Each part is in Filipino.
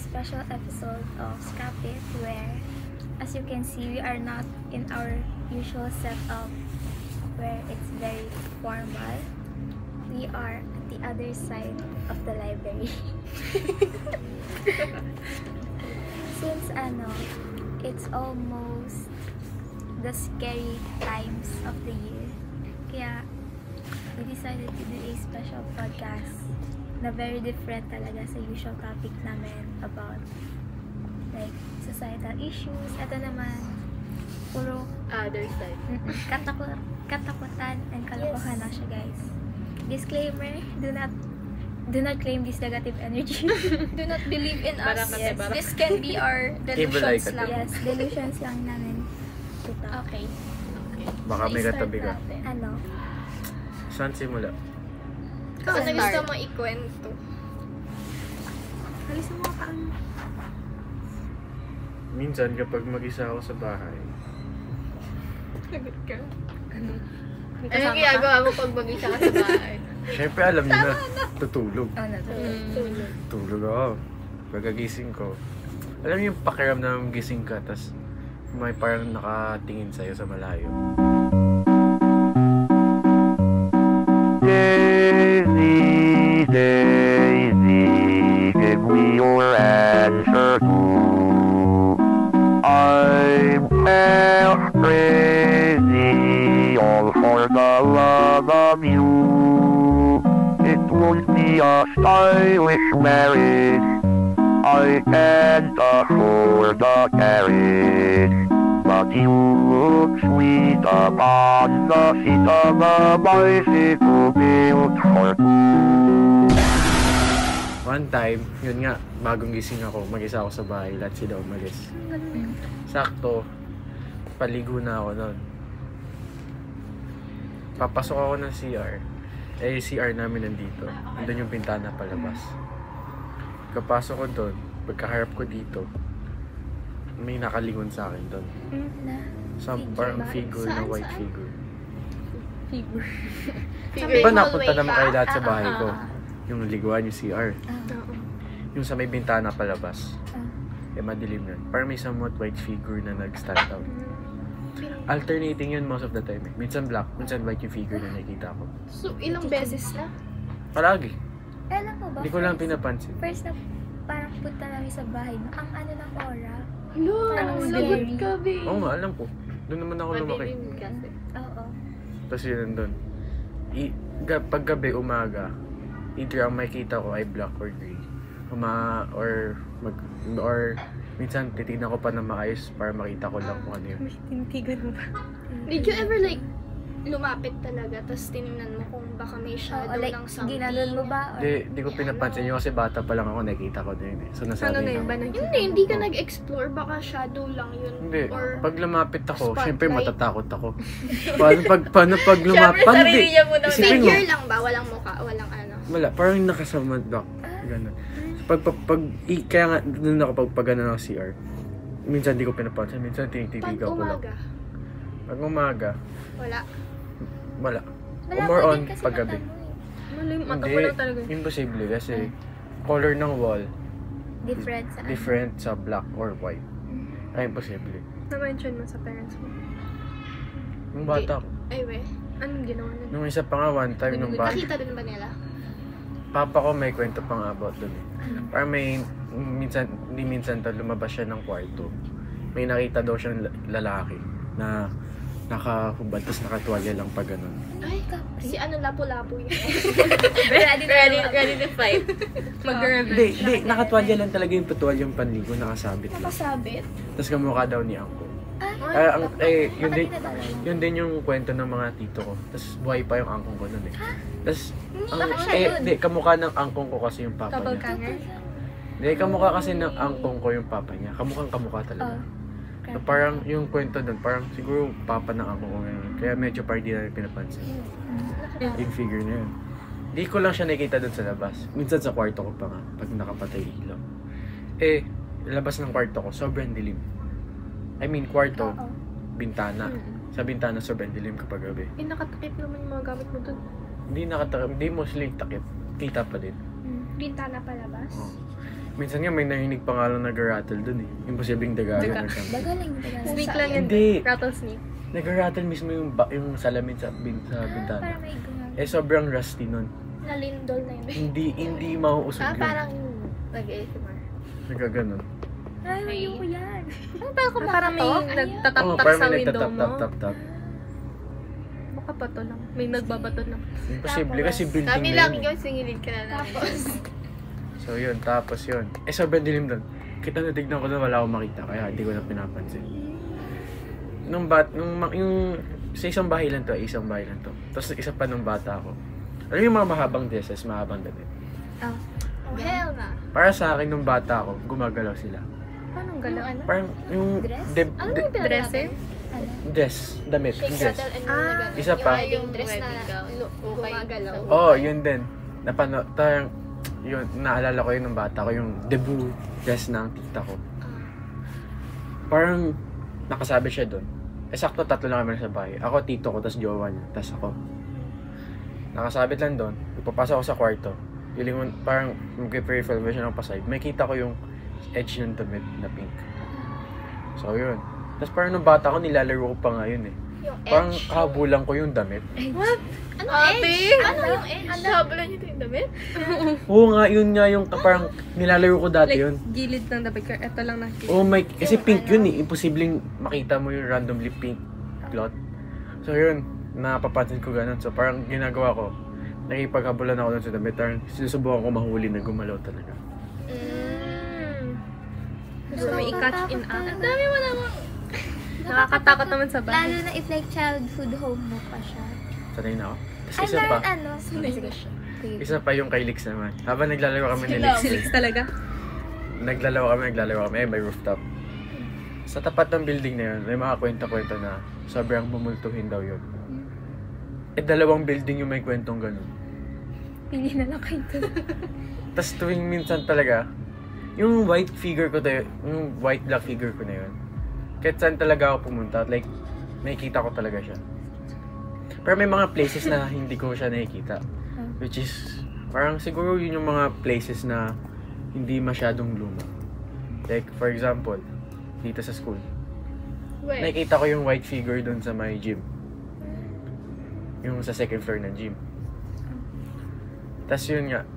Special episode of Scrap It, where, as you can see, we are not in our usual setup where it's very formal. We are at the other side of the library. Since it's almost the scary times of the year, kaya we decided to do a special podcast na very different talaga sa usual topic namin about like societal issues. Ito naman, puro other side. Katakutan and kalokohan lang siya, guys. Disclaimer, do not claim this negative energy. Do not believe in us. Yes. This can be our delusions lang. Yes, delusions lang namin. Okay. Baka may katabi ka. Ano? Saan simula? Ano gusto mo ikwento? Halis mo ka. Minsan kapag mag-isa ako sa bahay, Lagot ka. Anong ginagawa mo pag mag-isa ka sa bahay? syempre alam niyo na, tutulog. Tulog. Tulog ako. Pagkagising ko, alam niyo yung pakiram na gising ka, tas may parang nakatingin sa'yo sa malayo. Daisy, Daisy, give me your answer too. I'm half crazy, all for the love of you. It won't be a stylish marriage, I can't afford the carriage. But you look sweet upon the seat of a bicycle built for two. One time, yun nga, bagong gising ako, mag-isa ako sa bahay, lahat sila umalis. Sakto, paligo na ako nun. Papasok ako ng CR. CR namin nandito. Nandun yung pintana palabas. Kapasok ko doon, pagkaharap ko dito, may nakalingon sa akin doon. Parang figure na white figure. Diba napunta naman kayo lahat sa bahay ko? Yung liguan, yung CR. Yung sa may bintana palabas. Madilim yun. Parang may somewhat white figure na nag-stand out. Alternating yun most of the time. Minsan black, minsan white yung figure na nakikita ko. So, ilang beses na? Palagi. Alam mo ba? Hindi ko lang pinapansin. First na parang punta namin sa bahay, ang ano ng aura. Hello, lagot ka, babe. Oo nga, alam ko. Doon naman ako lumaki. Madilim kasi. Oo. Tapos yun nandun. Pag gabi, umaga, either ang makikita ko ay black or gray. Or minsan titignan ko pa na maayos para makita ko lang kung ano yun. Tinitigan mo ba? Did you ever like lumapit talaga tapos tinignan mo kung baka may shadow like, ng something? ginanon mo ba? Or... Hindi ko pinapansin yun kasi bata pa lang ako, nakikita ko din eh. So nasabi na. Hindi ka nag-explore, baka shadow lang yun. Hindi. Or Pag lumapit ako, spotlight. syempre matatakot ako. Paano pag lumapit? Syempre, sarili niya muna. Isipin mo. figure lang ba? Walang mukha? Walang ano? Wala, parang nakasamad back. Ganun. Kaya nga, doon ako pag gano'n ng CR. Minsan di ko pinapansin, minsan Pag tinitigan ko lang. umaga? Pag umaga, Wala. wala. Wala More pa on din kasi pag gabi. mata mo eh. Hindi, imposible kasi color ng wall Different sa different sa black or white. Ay, imposible. Na-mention mo sa parents mo? Nung bata ko. Ay, we. Anong ginawa nila? Nung isa pa nga, one time, nung bata. Nakita din ba nila? Papa ko may kwento pang about doon eh. Parang may, hindi minsan lumabas siya ng kwarto. May nakita daw siyang lalaki na nakahubad, tapos nakatuwalya lang pa ganun. Ay, si ano, lapu-lapu yun. Ready to fight. Mag-revenge. Hindi, nakatuwalya lang talaga yung patuwal yung panligo, nakasabit lang. Nakasabit? Tapos kamukha daw ni Angko. Yun din, yun din yung kwento ng mga tito ko. Tapos buhay pa yung angkong ko nun eh. Tapos, kamukha ng angkong ko kasi yung papa niya. Hindi, kamukha kasi ng angkong ko yung papa niya. Kamukha talaga. So, parang yung kwento dun, parang siguro papa ng angkong ko ngayon. Kaya medyo parang di namin pinapansin. Yung figure na yun. Di ko lang siya nakikita dun sa labas. Minsan sa kwarto ko pa nga, pag nakapatay ilaw. Labas ng kwarto ko, sobrang dilim. I mean, kwarto, bintana. Sa bintana, sobrang dilim kapag gabi. Nakatakip naman yung mga gamit mo dun. Hindi mostly takip. Kita pa din. Bintana palabas. Oh. Minsan nga may narinig pa nga lang nag-rattle dun eh. Imposibleng dagalan or something. Dagaling. Sneak lang yun. Hindi. Rattlesnake. Nag-rattle mismo yung salamin sa bintana. Parang may gumag. Sobrang rusty nun. Nalindol na yun. Hindi mauusog yun. Parang nag-ASMR. Nagaganon. Ay, ayoko yan. Parang may nagtatap-tap Parang sa may window mo. nagtatap-tap. Baka bato lang. May nagbabato lang. Imposible kasi building Sabi na lang, yun. ikaw singilid ka na namin. So yun, tapos yun. Sobrang dilim doon. Kita na tignan ko na wala akong makita, kaya hindi ko na pinapansin. Yung sa isang bahay lang to. Tapos isa pa nung bata ako. Alam mo yung mga mahabang dresses, mahabang damit. Oh, hell na. Para sa akin nung bata ako, gumagalaw sila. Paano galaw? Parang yung Dress? Ano yung Dresser? dress, damit, Shake, dress. rattle, and roll. Isa pa. Yung dress na gumagalaw. Oh, yun din. Yun, naalala ko yun nung bata ko, yung debut dress ng tita ko. Parang nakasabit siya doon. Sakto 3 lang kami sa bahay. Ako, tito ko, tas jowa niya, tas ako. Nakasabit lang doon. Ipapasok ko sa kwarto. Piling parang mag-peripheral vision ng paside. May kita ko yung edge ng damit na pink. So, yun. Tapos parang nung bata ko, nilalaro ko pa nga yun eh. Yung Parang edge. habulan ko yung damit. What? Ano edge? Ano yung edge? Habulan niyo yung damit? Oo nga, yun nga yung parang nilalaro ko dati Like, yun. gilid ng damit ko. Ito lang nakikita. Oh my, kasi pink yun eh. Imposibleng makita mo yung randomly pink cloth. So yun, napapansin ko ganun. So parang ginagawa ko, nakipaghabulan ako dun sa damit. Parang sinusubukan ko mahuli na gumalaw talaga. So, may i-catch in act. Ang dami mo naman. Nakakatakot naman sa Lalo bahay. na if like childhood home mo pa siya. Sanay na ako. Tapos Ay, isa pa, sige. isa pa yung kay Lix naman. Habang naglalaro kami ni Lix, Silix talaga. naglalaro kami, may rooftop. Sa tapat ng building na yun, may mga kwento-kwento na sobrang bumultuhin daw yun. 2 building yung may kwentong ganun. Pili na lang kayo doon. Tapos tuwing minsan talaga, yung white figure ko tayo, yung white black figure ko na yun, kahit saan talaga ako pumunta, like, nakikita ko talaga siya. Pero may mga places na hindi ko siya nakikita. Which is, parang siguro yun yung mga places na hindi masyadong luma. Like, for example, dito sa school. Nakikita ko yung white figure dun sa my gym. Yung sa second floor ng gym. Tapos yun nga,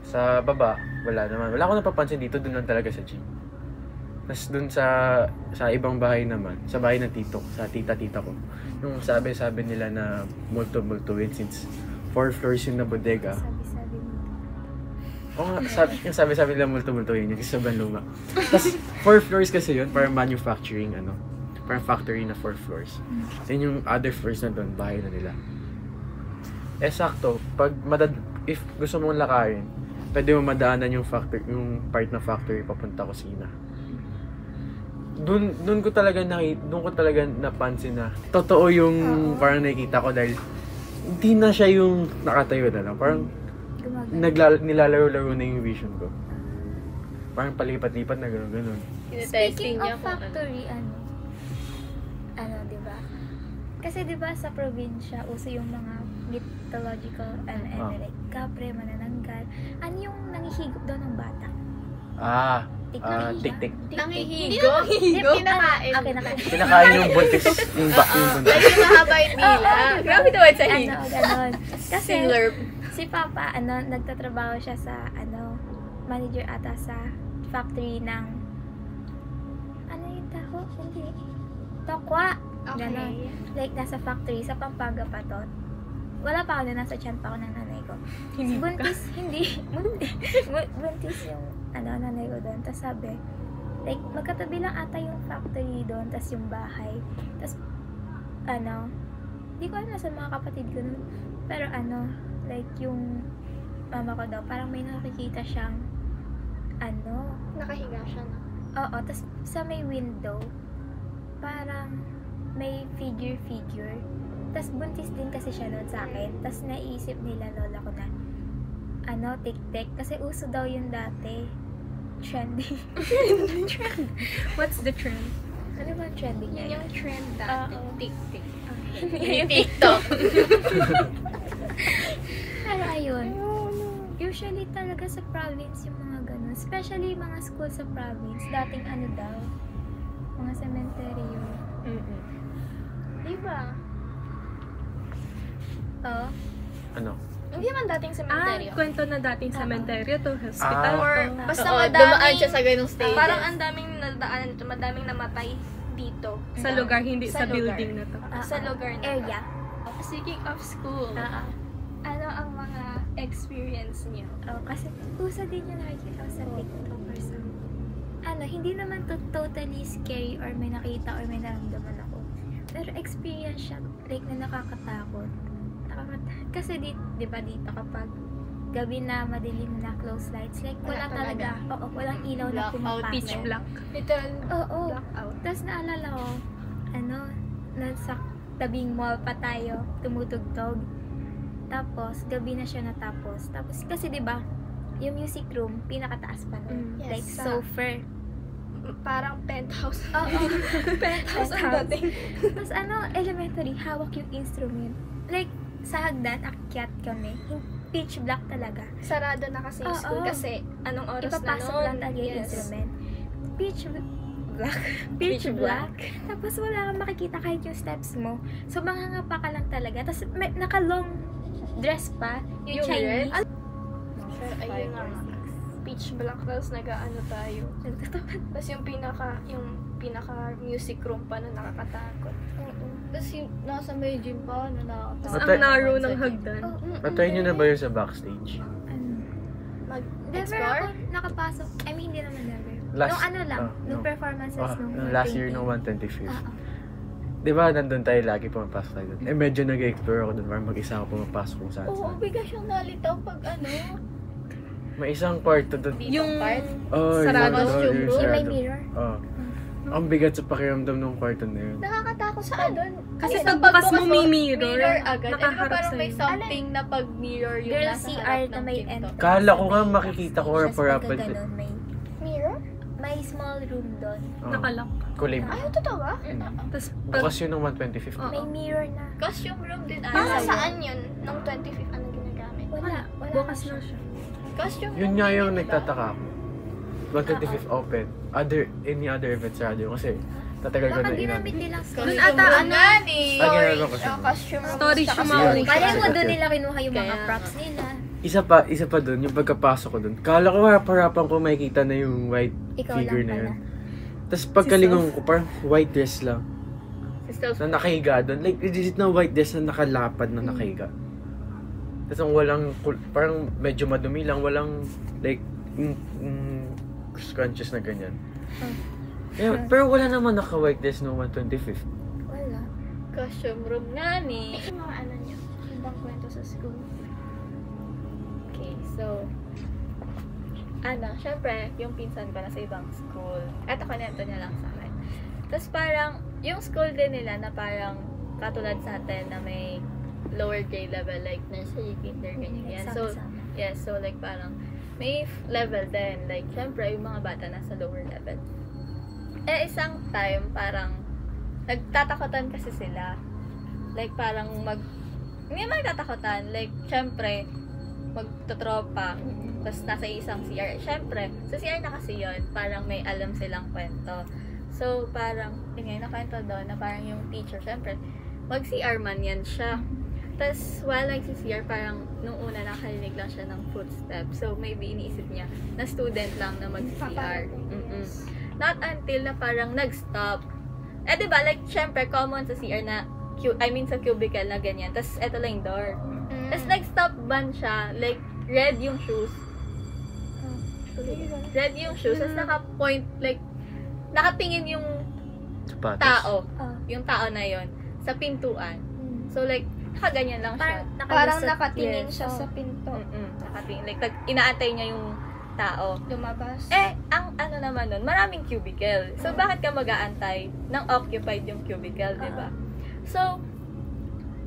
sa baba, wala naman. Wala akong napapansin dito, dun lang talaga sa gym. Tapos dun sa ibang bahay naman, sa bahay ng tito, sa tita-tita ko, yung sabi nila na multo-multuin since 4 floors yung na bodega. Sabi-sabi mo. Oo nga, yung sabi nila multo-multuin, yung sobrang luma. Tapos 4 floors kasi yun, parang manufacturing, parang factory na 4 floors. Then yung other floors na dun, bahay na nila. Sakto, if gusto mong lakarin, pwede mo madaanan yung part ng factory papunta kusina. Doon ko talaga napansin na totoo yung parang nakikita ko dahil hindi na siya yung nakatayo na lang. Parang nilalaro-laro na yung vision ko. Parang palipat-lipat na gano'n. Speaking of factory, diba? Kasi diba sa probinsya, uso yung mga mythological like kapre, manananggal. Ano yung nangihigop daw ng bata? Tik-tik. Nangihigo? Hindi kinakain. Kinakain. Kinakain yung buntis. Yung buntis. Like yung mahaba yung dila. Grabe naman sa higo. Ganon. Kasi, Slurp. si Papa, nagtatrabaho siya sa, manager ata sa factory ng, yung taho? Hindi. Tokwa. Ganon. Like, nasa factory, sa Pampanga pa to. Wala pa ako na nasa tiyan pa ako ng nanay ko. Buntis yung, nanay ko doon. Tapos sabi, Like, magkatabi lang ata yung factory doon, tas yung bahay. Tas, di ko alam sa mga kapatid ko nun. Pero like yung mama ko daw, parang may nakikita siyang, Nakahiga siya na. oo, tas sa may window, parang may figure. Tas buntis din kasi siya noon sa akin. Tas naisip nila lola ko na, tik-tik. Kasi uso daw yun dati. Trending. What's the trend? Ano ba ang trending Yun niya? yung trend dati. Oo. Tik-tik. Yung TikTok. Pero ayun, usually talaga sa province yung mga ganun. Especially mga school sa province. Dating daw, mga cementerio. Diba? Oo. Ano? Hindi man dating cementerio. Kwento na dating cementerio to hospital Or to. basta Oo, madaming... dumaan siya sa ganung stages. Parang ang daming nadaanan dito. Madaming namatay dito. Sa lugar, hindi sa lugar. building na to. Sa lugar na. Area. Speaking of school, ano ang mga experience niyo? Oh, kasi uso din yung nakikita ko sa TikTok or sa... hindi naman to totally scary or may nakita or may naramdaman ako. Pero experience siya, like, na nakakatakot. Kasi di ba dito kapag gabi na, madilim na, close lights, like, wala talaga. Oo, walang ilaw na Blackout, Pitch pumapasok. black. Literal Oo. blackout. Tapos naalala ko, nasa tabing mall pa tayo, tumutugtog. Tapos, gabi na siya natapos. Tapos, kasi diba, yung music room, pinakataas pa nun. Yes, Like, sa- sofa. Parang penthouse. Oo. Penthouse ang Penthouse. dating. Tapos, elementary, hawak yung instrument. Like, sa hagdan, akyat kami. Pitch black talaga. Sarado na kasi yung Oo. school kasi anong oras na Ipapasok nun? lang talaga yung Yes. instrument. Pitch black. Pitch black. Tapos wala kang makikita kahit yung steps mo. So, mangangapa ka lang talaga. Tapos, naka-long dress pa. Yung Chinese. Ayun nga. Pitch black. Tapos nag-ano tayo. Tapos yung pinaka music room pa na nakakatakot. Tapos yung nasa may gym pa, nakakatawa. Tapos ang narrow ng hagdan. Natry nyo na ba yun sa backstage? Never Mag-explore? ako nakapasok. I mean, hindi naman never. Last- nung no. nung performances nung Last year, 20. nung 125th. Oo. Di ba, nandun tayo lagi pumapasok tayo doon. Medyo nag-explore ako doon. Parang mag-isa ako pumapasok kung saan Oo, saan. bigla siyang nalitaw pag May isang kwarto doon. Yung part. Oh, sarado. yung Yung may sarado. mirror. Oh. Ang bigat sa pakiramdam ng kwarto na yun. Nakakatakot sa doon. Kasi pagbukas mo may mirror, Mirror agad. Ano nakaharap parang may sa'yo. something na pag mirror yung Girl nasa CR harap na ng may pinto. entrance. Kala ko nga May- makikita ko or Tapos parapal. pagkaganon, Mirror? may small room doon. Nakalock. Kulay. Ay, totoo ba? Tapos Bukas yun ng 125th. Oo. May mirror na. Costume room din Para Sa'yo. saan yun? Nung 25th, anong ginagamit? Wala bukas na siya. Costume room Yun nga din yung yun, diba? nagtataka ako. 125th open. Any other events sarado yun. Kasi tatagal ko Baka na ginamit inan. nilang Doon story. ata, ano? ginagawa ko siya. Costume room. Storage tsaka yung mga storage. ulit. Malay mo Kasi doon kasi- nila kinuha yung mga Kaya props nila. Isa pa doon, yung pagkapasok ko doon. Kala ko harapan ko makikita na yung white Ikaw figure lang na pala. yun. Tapos pagkalingon ko, parang white dress lang. Si Stealth. Na nakahiga doon. Like, legit na white dress na nakalapad na nakahiga. Tapos ang walang, parang medyo madumi lang, walang, like, scrunches na ganyan. Pero wala naman naka-white dress noong 125th. Wala. Costume room nga ni. Yung mga ano nyo, ibang kwento sa school. Okay, so, syempre, yung pinsan ko na sa ibang school. Eto, kanento niya lang sa akin. Tapos parang, yung school din nila na parang katulad sa atin na may lower grade level, like nursery, kinder, ganyan. So, Sama-sama. yes, so like parang, may level din. Like, syempre, yung mga bata nasa lower level. Isang time, parang, nagtatakotan kasi sila. Like, parang hindi magtatakotan. Like, syempre, magtotropa. Tapos, nasa isang CR. Syempre, sa CR na kasi yun, parang may alam silang kwento. So, parang, yun nga, nakwento doon na parang yung teacher, syempre, mag-CR man yan siya. Tapos, while nag-CR, parang, nung una, nakarinig lang siya ng footsteps. So, maybe iniisip niya, na student lang na mag-CR. Not until na parang nag-stop. Diba, like, syempre, common sa CR na, sa cubicle na ganyan. Tapos, eto lang yung door. Tapos, nag-stop ban siya. Like, red yung shoes. Red yung shoes. Tapos, naka-point, like, nakatingin yung Sapatos. tao, Oh. yung tao na yon sa pintuan. Mm. So like, nakaganyan lang siya. Parang nakalusot. nakatingin Yes. siya sa pinto. Nakatingin. Like, inaantay niya yung tao. Lumabas. Ang ano naman nun, maraming cubicle. So, bakit ka mag-aantay ng occupied yung cubicle, di ba? So,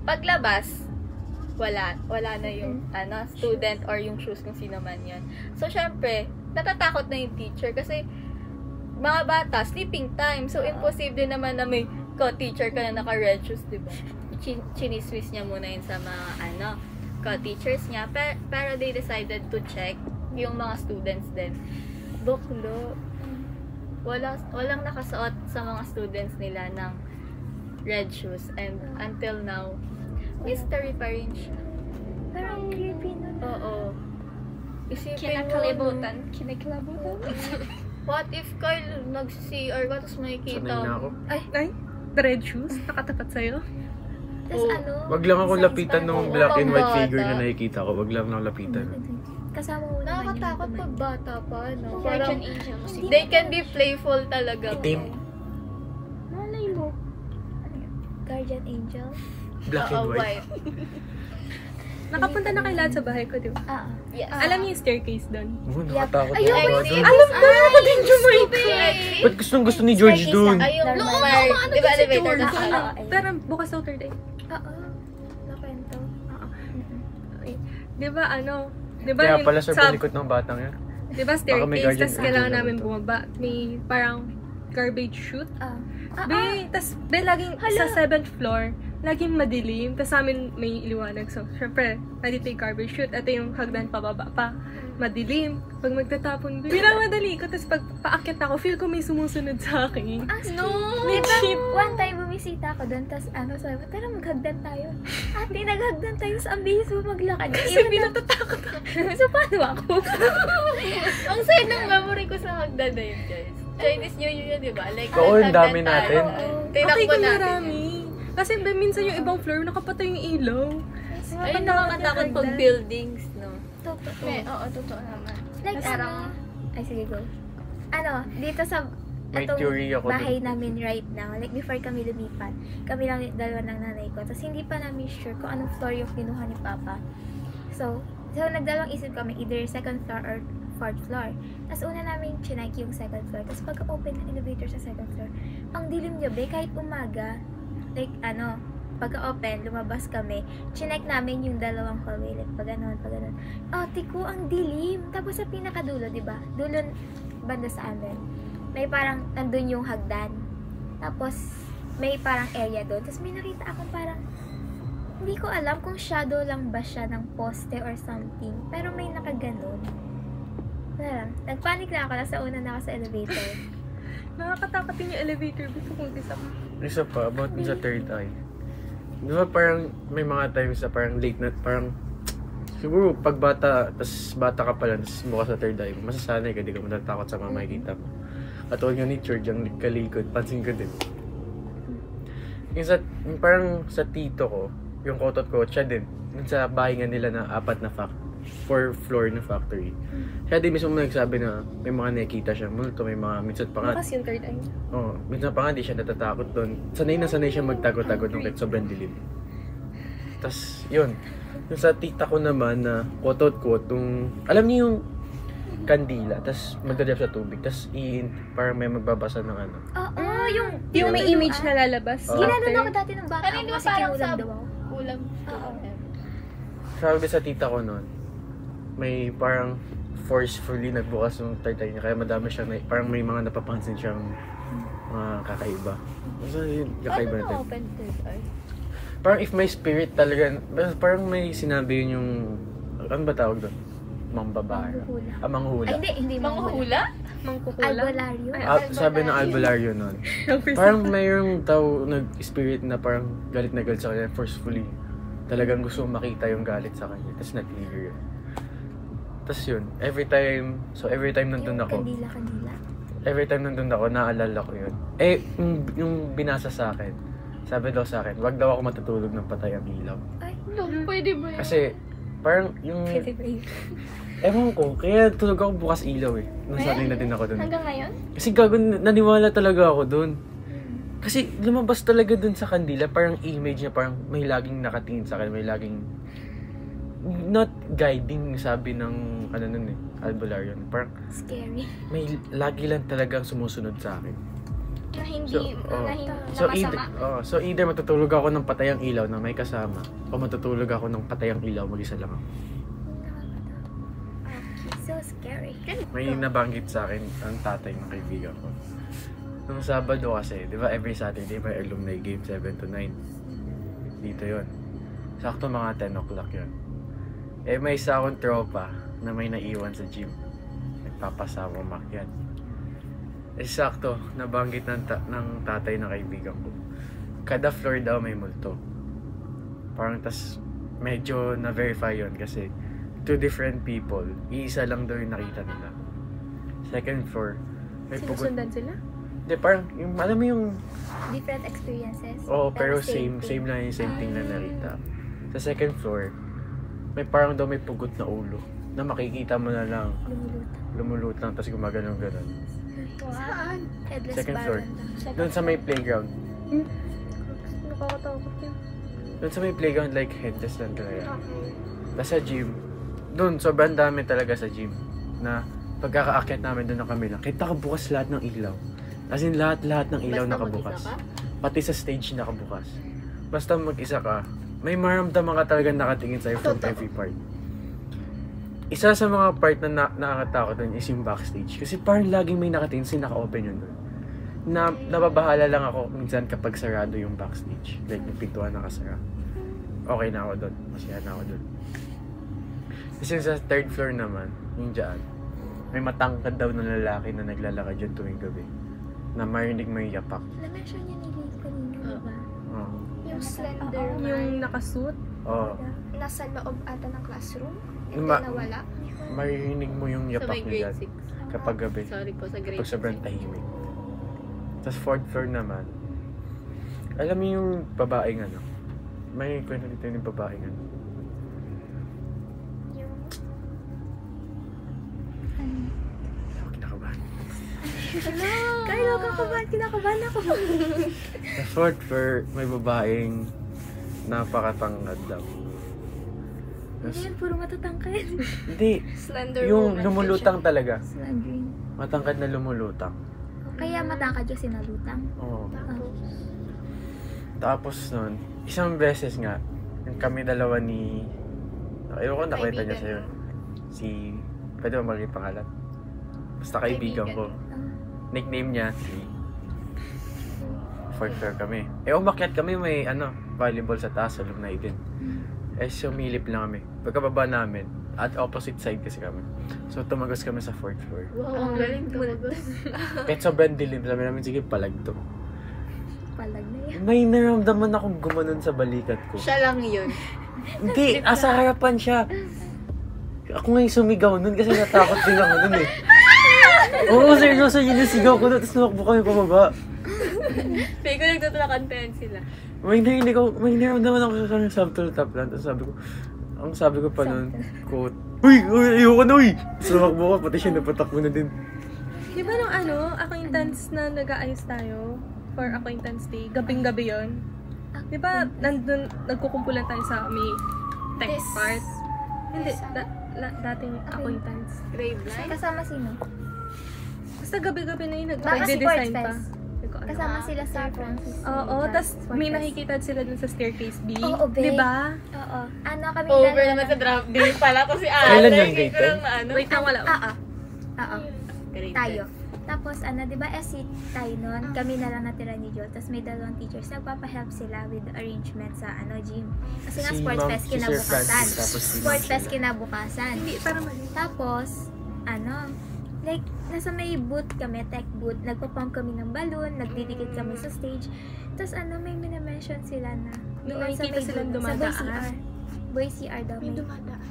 paglabas, wala na yung student or yung shoes kung sino man yun. So, syempre, natatakot na yung teacher kasi mga bata, sleeping time. So, imposible naman na may co-teacher ka na naka-red shoes, di ba? Chiniswis niya muna yun sa mga co-teachers niya. Pero they decided to check yung mga students din. Buklo. Walang nakasuot sa mga students nila ng red shoes. And until now, mystery pa rin siya. Parang creepy na. Oo. Isipin mo, Kinakalibutan. what if Kyle nag-CR ka tapos makikita Sanay na ako. Ay, the red shoes, nakatapat sa'yo. Tapos Oh. Wag lang akong sa lapitan ng Instagram, black and white Bata. figure na nakikita ko. Wag lang akong lapitan. Kasama mo naman Nakakatakot yung pag bata pa, no? Guardian Parang, angel. they can be playful talaga. Itim. Malay mo. Guardian angel? Black and white. Nakapunta na kayo lahat sa bahay ko, di ba? Yes. Alam niyo yung staircase doon? Oh, nakatakot Ayun, ako I see. doon. Alam ko! Din Ba't gustong gusto ni George doon? Ay, yung Normal. fire, di ba elevator na Ano? ayun. Pero bukas sa third day. Oo. Nakwento. Di ba di ba Kaya yung pala sa likod ng batang yan. di ba Baka may staircase, guardian tas angel kailangan na namin to. bumaba. May parang garbage chute. Ah. Tas laging sa 7th floor, laging madilim. Tas amin may liwanag. So, syempre, nandito yung garbage chute. Ito yung hagdan pababa pa. Madilim. Pag magtatapon doon, pinamadali ko. Tas pag paakyat ako, feel ko may sumusunod sa akin. No! Legit. One time, bumisita ako doon, tapos sabi ko, tara maghagdan tayo. Ate, naghagdan tayo, sa ang bilis mo maglakad. Kasi Iwan na- pinatatakot ako. So, paano ako? Ang sad ng memory ko sa hagdan na yun, guys. Chinese New Year yun, di ba? Like, Oo, ang naghagdan dami tayo. natin. Tinakbo Okay, kung natin. marami. Kasi minsan yung ibang floor, nakapatay yung ilaw. Ay, nakakatakot pag buildings, no? Totoo. Oo, totoo naman. Like, Parang- ay, sige, go. Dito sa May itong theory ako bahay dun. namin right now, like before kami lumipat, kami lang dalawa ng nanay ko. Tapos hindi pa namin sure kung anong floor yung kinuha ni Papa. So nagdalawang isip kami, either second floor or fourth floor. Tapos una namin chinek yung second floor. Tapos pagka-open ng elevator sa second floor, ang dilim gabi, kahit umaga, like pagka-open, lumabas kami, chinek namin yung dalawang hallway, like pag ganon. Ate ko, ang dilim. Tapos sa pinakadulo, di ba? Dulo, banda sa amin. May parang, nandun yung hagdan. Tapos, may parang area doon. Tapos may nakita ako parang, hindi ko alam kung shadow lang ba siya ng poste or something. Pero may nakaganon. Wala lang. Nagpanic na ako. Nasa una na ako sa elevator. Nakakatakot din yung elevator. Gusto kong isa pa. Isa pa, about dun sa third eye. Di ba parang may mga times na parang late na, parang siguro pag bata ka pa lang, tapos bukas sa third eye, masasanay ka, di ka matatakot sa mga makikita mo. Katulad nga ni George, ang kalikod, pansin ko din. Yung parang sa tito ko, yung kotot ko, siya din, dun sa bahay nga nila na 4 floor na factory. Siya din mismo nagsabi na may mga nakikita siya multo, may mga, minsan pa nga, Bukas yung third eye. minsan pa nga di siya natatakot doon. Sanay siya magtago-tago nung kahit sobrang dilim. Tas yun. Yung sa tita ko naman na quote-unquote, alam niyo yung kandila, tas magdadrop sa tubig, tas parang may magbabasa ng ano. Oo, Yung may image na lalabas. Oo. Ginano ako dati ng bata. Kanina Kasi parang kinulam sa- daw ako. Kulang. Sabi sa tita ko noon, may parang forcefully nagbukas yung tartay niya, kaya madami siyang, parang may mga napapansin siyang mga kakaiba. Basta yun, kakaiba natin. open third eye? Parang if may spirit talaga, parang may sinabi yun yung, ano ba tawag doon? Mangbabara. Manghuhula. Manghula. Ay, hindi. Manghula? Mangkukulang. Albularyo. Ay, Sabi ng albularyo nun. Parang mayroong tao nag-spirit na parang galit na galit sa kanya, forcefully. Talagang gusto makita yung galit sa kanya. Tapos nag-trigger yun. Tapos yun, every time nandun Yung ako, kandila. every time nandun ako, naalala ko yun. Yung binasa sa akin, sabi daw sa akin, wag daw ako matutulog ng patay ang ilaw. Ay, No, pwede ba yun? Kasi, parang yung Ewan ko, kaya tulog ako bukas ilaw eh. Nasanay na din ako dun. Hanggang ngayon? Kasi gago, naniwala talaga ako dun. Kasi lumabas talaga dun sa kandila, parang image niya, parang may laging nakatingin sa akin, may laging not guiding, sabi ng ano nun eh, albularyo. Parang Scary. may lagi lang talagang sumusunod sa akin. Na hindi, oh. na hindi, So, na masama. so either matutulog ako ng patayang ilaw na may kasama, o matutulog ako ng patayang ilaw, mag-isa lang ako. So scary. May nabanggit sa akin ang tatay ng kaibigan ko. Nung Sabado kasi, di ba every Saturday may alumni game 7 to 9. Dito yon. Sakto mga 10 o'clock yun. Eh may isa akong tropa na may naiwan sa gym. Nagpapasama umakyat. Eh sakto, nabanggit ng tatay ng kaibigan ko. Kada floor daw may multo. Parang tas medyo na-verify yun kasi 2 different people, iisa lang daw yung nakita nila. Second floor, may pugot. Sinusundan sila? Hindi, parang, yung, alam mo yung, Different experiences. oh, pero thing. same lang yung same thing na nakita. Sa second floor, may parang daw may pugot na ulo, na makikita mo na lang, lumulutang, tapos gumaganon-ganon. Saan? Headless Second floor. baron. Doon sa may playground. Nakakatakot yun. Doon sa may playground, like, headless lang talaga. Okay. Tapos sa gym, doon, sobrang dami talaga sa gym. Na pagkakaakyat namin doon ng kamila, kita ka bukas lahat ng ilaw. As in, lahat ng ilaw Basta nakabukas. mag-isa ka? Pati sa stage nakabukas. Basta mag-isa ka, may maramdaman ka talaga nakatingin sa'yo from every part. Isa sa mga part na nakakatakot doon is yung backstage. Kasi parang laging may nakatingin, kasi naka-open yun doon. Nababahala lang ako minsan kapag sarado yung backstage. Like, yung pintuan nakasara. Okay na ako doon. Masaya na ako doon. Kasi sa third floor naman, yung dyan, may matangkad daw na lalaki na naglalakad dyan tuwing gabi. Na marinig mo yung yapak. Na-mention niya ni Liz kanina, diba? Oo. Yung slender Yung nakasuit? Oo. nasa loob ata ng classroom. Yung And then nawala. Marinig mo yung Sa yapak may niya grade dyan 6. kapag gabi. Sorry po, sa grade Pag sobrang 6. tahimik. Tapos fourth floor naman, alam mo yung babaeng ano? May kwento dito yung babaeng ano? Yung Ako kinakabahan. Kaya kinakabahan ako. Sa fourth floor, may babaeng napakatangkad daw. Hindi yan, puro matatangkad. Hindi, slender yung woman lumulutang talaga. Slendering. Matangkad na lumulutang. Kaya matangkad yung sinalutang. Oo. siya. Tapos, Tapos nun, isang beses nga, yung kami dalawa ni... Ayoko nakwenta niya sa'yo. Si... Pwede ba maging pangalan? Basta kaibigan ko. Nickname niya si... Fourth floor kami. Eh, umakyat kami, may volleyball sa taas, alumni din. Eh, sumilip lang kami. Pagkababa namin, at opposite side kasi kami. So, tumagos kami sa fourth floor. Wow, ang galing tumagos. Kahit sobrang dilim, sabi namin, sige, palag to. Palag na yan. May naramdaman akong gumanon sa balikat ko. Siya lang yun. Hindi, asa harapan siya. Ako nga yung sumigaw nun kasi natakot din ako nun eh. Oo, seryoso yun yung sigaw ko nun, tapos numakbo kami pababa. Fake ko nagtutulakantayan sila. May naramdaman ako sa kanyang subtle tap lang, tapos sabi ko pa nun, quote, Uy, ayoko na uy! Tapos numakbo ko, pati siya napatakbo na din. Di ba nung acquaintance na nag-aayos tayo for acquaintance day, gabing-gabi yun? Di ba nandun, nagkukumpulan tayo sa may tech This- part? Hindi, dating acquaintance. Grade 9? Kasama sino? Basta gabi-gabi na yun, Baka si nag-design Sports pa. Fest. Hindi ko alam. Kasama sila Sir Francis. Oo, Sa tas Sports may Fest. nakikita sila dun sa staircase B. Oo, babe. Di ba? Oo. Kami Over dalawa naman na- sa draft day pala to si Ate. Kailan yung Hindi grade ko lang na Wait lang, wala. Oo. Grade Tayo. Tapos, di ba SC tayo nun, kami na lang natira ni Joel, tapos may dalawang teachers, nagpapahelp sila with the arrangement sa gym. Kasi nga, Si Sports Ma'am- Fest si Sir kinabukasan. Francis, tapos si Sports Ma'am Fest sila. kinabukasan. Hindi, para mali. Tapos, like, nasa may booth kami, tech booth, nagpa-pump kami ng balloon, nagdidikit kami sa stage. Tapos, may minamention sila na, May doon sa nakikita may silang booth, sa dumadaan. Boy CR daw, may may, dumadaan.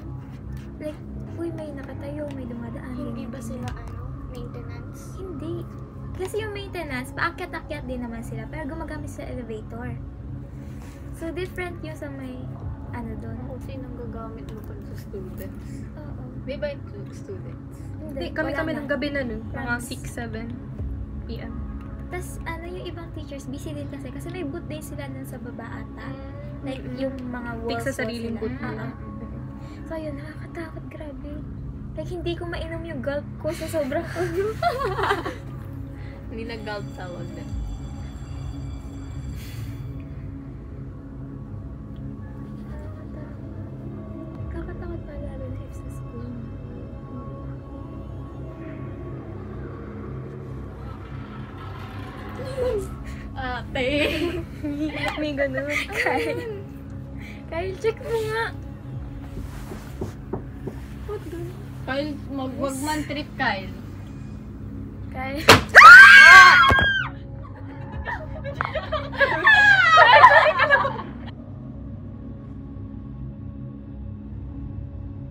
like, uy, may nakatayo, may dumadaan. Hindi ganyan, ba ganyan. sila maintenance? Hindi. Kasi yung maintenance, paakyat-akyat din naman sila, pero gumagamit sa elevator. So, different yung sa may ano doon. Kung sinong gagamit mo pag sa students. Oo. Di ba yung students? Hindi, kami wala ng gabi na nun. Mga Promise. 6-7 p.m. Tapos, yung ibang teachers, busy din kasi may booth din sila nun sa baba ata. Like, yung mga walls Sa sariling sila. booth nila. So, yun, nakakatakot, grabe. Like, hindi ko mainom yung gulp ko sa sobrang ulo. Hindi nag-gulp tawag na. Kakatakot pa lalo na if sa school. Ate! May ganun. Kyle, check mo nga. Kyle, wag man trip, Kyle. Kyle.